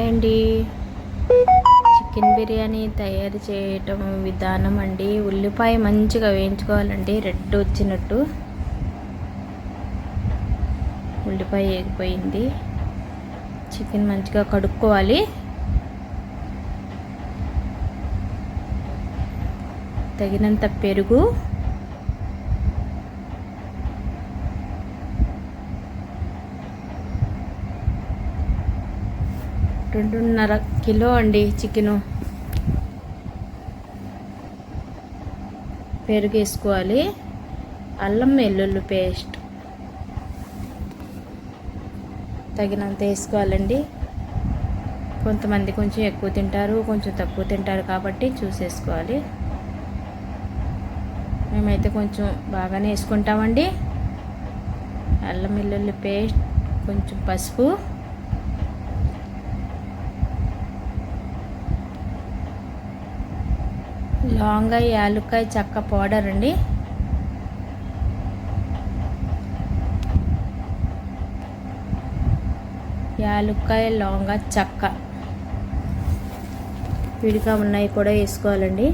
Hi అండి. Chicken biryani తయారు చేయటం విధానం అండి. ఉల్లిపాయ మంచిగా వేయించుకోవాలండి, రెడ్ వచ్చినట్టు. ఉల్లిపాయ వేగిపోయింది. చికెన్ మంచిగా కడుక్కోవాలి. తగినంత పెరుగు, 2.5 కిలో అండి చికెను. పెరుగు వేసుకోవాలి. అల్లం వెల్లుల్లి పేస్ట్ తగినంత వేసుకోవాలండి. కొంతమంది కొంచెం ఎక్కువ తింటారు, కొంచెం తక్కువ తింటారు, కాబట్టి చూసేసుకోవాలి. మేమైతే కొంచెం బాగానే వేసుకుంటామండి. అల్లం వెల్లుల్లి పేస్ట్, కొంచెం పసుపు, లవంగా, యాలుక్కాయ, చెక్క పౌడర్ అండి. యాలుక్కాయ, లవంగా, చెక్క విడిగా ఉన్నాయి కూడా వేసుకోవాలండి.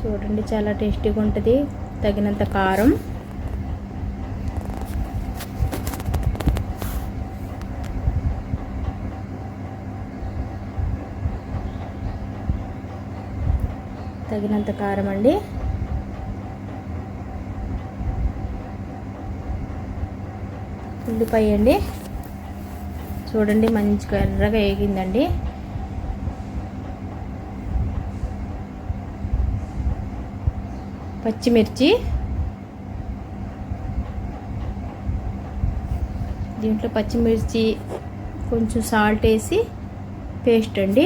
చూడండి, చాలా టేస్టీగా ఉంటుంది. తగినంత కారం, తగినంత కారం అండి. ఉల్లిపాయ అండి. చూడండి, మంచిగా ఎర్రగా వేగిందండి. పచ్చిమిర్చి, దీంట్లో పచ్చిమిర్చి కొంచెం సాల్ట్ వేసి పేస్ట్ అండి.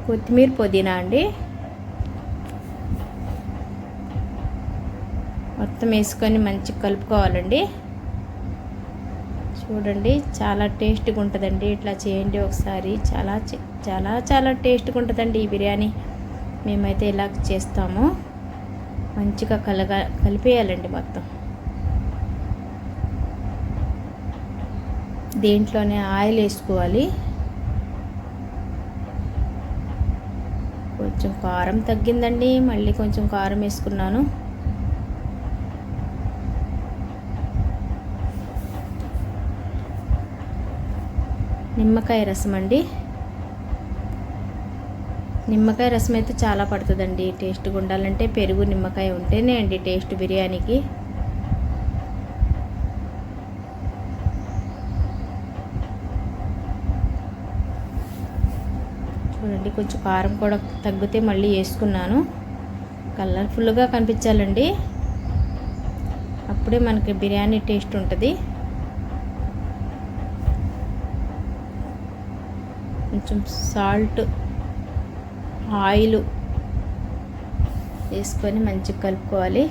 కొత్తిమీర, పుదీనా అండి. మొత్తం వేసుకొని మంచిగా కలుపుకోవాలండి. చూడండి, చాలా టేస్ట్గా ఉంటుందండి. ఇట్లా చేయండి ఒకసారి. చాలా చాలా చాలా టేస్ట్గా ఉంటుందండి ఈ బిర్యానీ. మేమైతే ఇలా చేస్తాము. మంచిగా కలిపేయాలండి మొత్తం. దీంట్లోనే ఆయిల్ వేసుకోవాలి. కొంచెం కారం తగ్గిందండి, మళ్ళీ కొంచెం కారం వేసుకున్నాను. నిమ్మకాయ రసం అండి. నిమ్మకాయ రసం అయితే చాలా పడుతుందండి. టేస్ట్గా ఉండాలంటే పెరుగు, నిమ్మకాయ ఉంటేనే అండి టేస్ట్ బిర్యానీకి. చూడండి, కొంచెం కారం కూడా తగ్గితే మళ్ళీ వేసుకున్నాను. కలర్ఫుల్గా కనిపించాలండి, అప్పుడే మనకి బిర్యానీ టేస్ట్ ఉంటుంది. కొంచెం సాల్ట్, ఆయిల్ వేసుకొని మంచిగా కలుపుకోవాలి.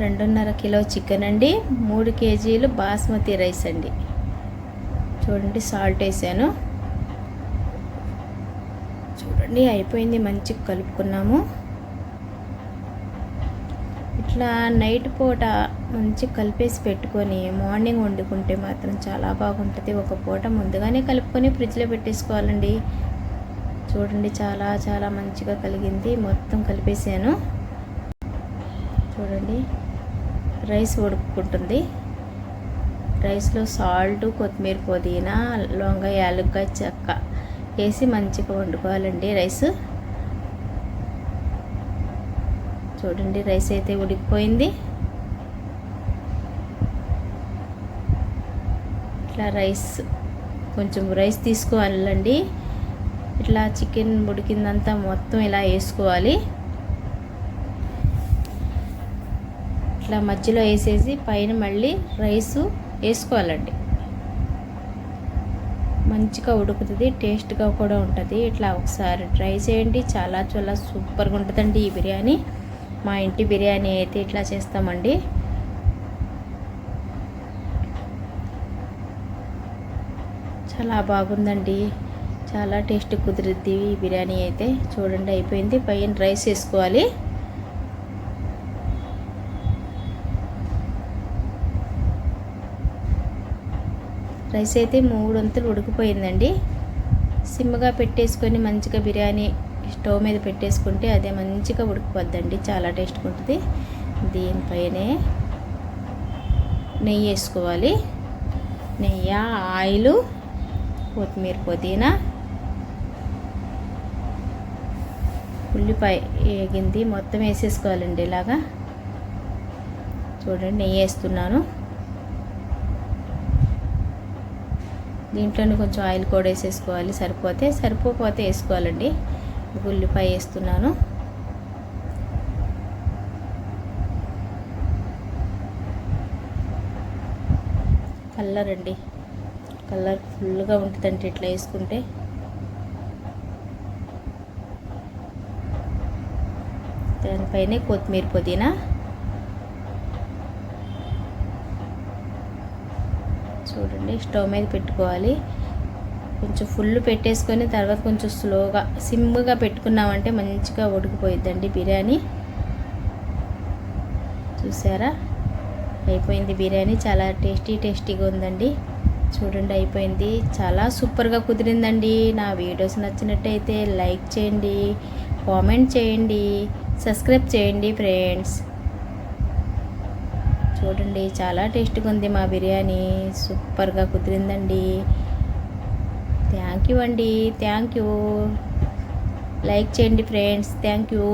రెండున్నర కిలో చికెన్ అండి. 3 కేజీలు బాస్మతి రైస్ అండి. చూడండి, సాల్ట్ వేసాను. చూడండి, అయిపోయింది. మంచిగా కలుపుకున్నాము. ఇట్లా నైట్ పూట మంచిగా కలిపేసి పెట్టుకొని మార్నింగ్ వండుకుంటే మాత్రం చాలా బాగుంటుంది. ఒక పూట ముందుగానే కలుపుకొని ఫ్రిడ్జ్లో పెట్టేసుకోవాలండి. చూడండి, చాలా చాలా మంచిగా కలిగింది. మొత్తం కలిపేసాను. చూడండి, రైస్ ఉడుకుంటుంది. రైస్లో సాల్ట్, కొత్తిమీర, పుదీనా, లవంగా, యాలక్కాయ, చెక్క వేసి మంచిగా వండుకోవాలండి రైస్. చూడండి, రైస్ అయితే ఉడికిపోయింది. ఇట్లా కొంచెం రైస్ తీసుకోవాలండి. ఇట్లా చికెన్ ఉడికిందంతా మొత్తం ఇలా వేసుకోవాలి. ఇట్లా మధ్యలో వేసేసి పైన మళ్ళీ రైసు వేసుకోవాలండి. మంచిగా ఉడుకుతుంది, టేస్ట్గా కూడా ఉంటుంది. ఇట్లా ఒకసారి ట్రై చేయండి. చాలా చాలా సూపర్గా ఉంటుందండి ఈ బిర్యానీ. మా ఇంటి బిర్యానీ అయితే ఇట్లా చేస్తామండి. చాలా బాగుందండి. చాలా టేస్ట్ కుదిరిద్ది ఈ బిర్యానీ అయితే. చూడండి అయిపోయింది. పైన రైస్ వేసుకోవాలి. రైస్ అయితే 3 వంతులు ఉడికిపోయిందండి. సిమ్గా పెట్టేసుకొని మంచిగా బిర్యానీ స్టవ్ మీద పెట్టేసుకుంటే అదే మంచిగా ఉడికిపోద్దండి. చాలా టేస్ట్గా ఉంటుంది. దీనిపైనే నెయ్యి వేసుకోవాలి. నెయ్యి, ఆయిల్, కొత్తిమీర, పుదీనా, ఉల్లిపాయ వేగింది మొత్తం వేసేసుకోవాలండి. ఇలాగా చూడండి నెయ్యి వేస్తున్నాను. దీంట్లోనే కొంచెం ఆయిల్ కూడా వేసేసుకోవాలి. సరిపోతే వేసుకోవాలండి. ఉల్లిపాయ వేస్తున్నాను. కలర్ అండి, కలర్ ఫుల్గా ఉంటుందంటే ఇట్లా వేసుకుంటే. దానిపైనే కొత్తిమీర, పుదీనా. చూడండి స్టవ్ మీద పెట్టుకోవాలి. కొంచెం ఫుల్ పెట్టేసుకొని తర్వాత కొంచెం స్లోగా సిమ్గా పెట్టుకున్నామంటే మంచిగా ఉడికిపోయిద్దండి బిర్యానీ. చూసారా అయిపోయింది బిర్యానీ. చాలా టేస్టీగా ఉందండి. చూడండి అయిపోయింది. చాలా సూపర్గా కుదిరిందండి. నా వీడియోస్ నచ్చినట్టయితే లైక్ చేయండి, కామెంట్ చేయండి, సబ్స్క్రైబ్ చేయండి ఫ్రెండ్స్. చూడండి చాలా టేస్ట్గా ఉంది మా బిర్యానీ. సూపర్గా కుదిరిందండి. థ్యాంక్ యూ అండి. Thank you. లైక్ చేయండి ఫ్రెండ్స్. Thank you.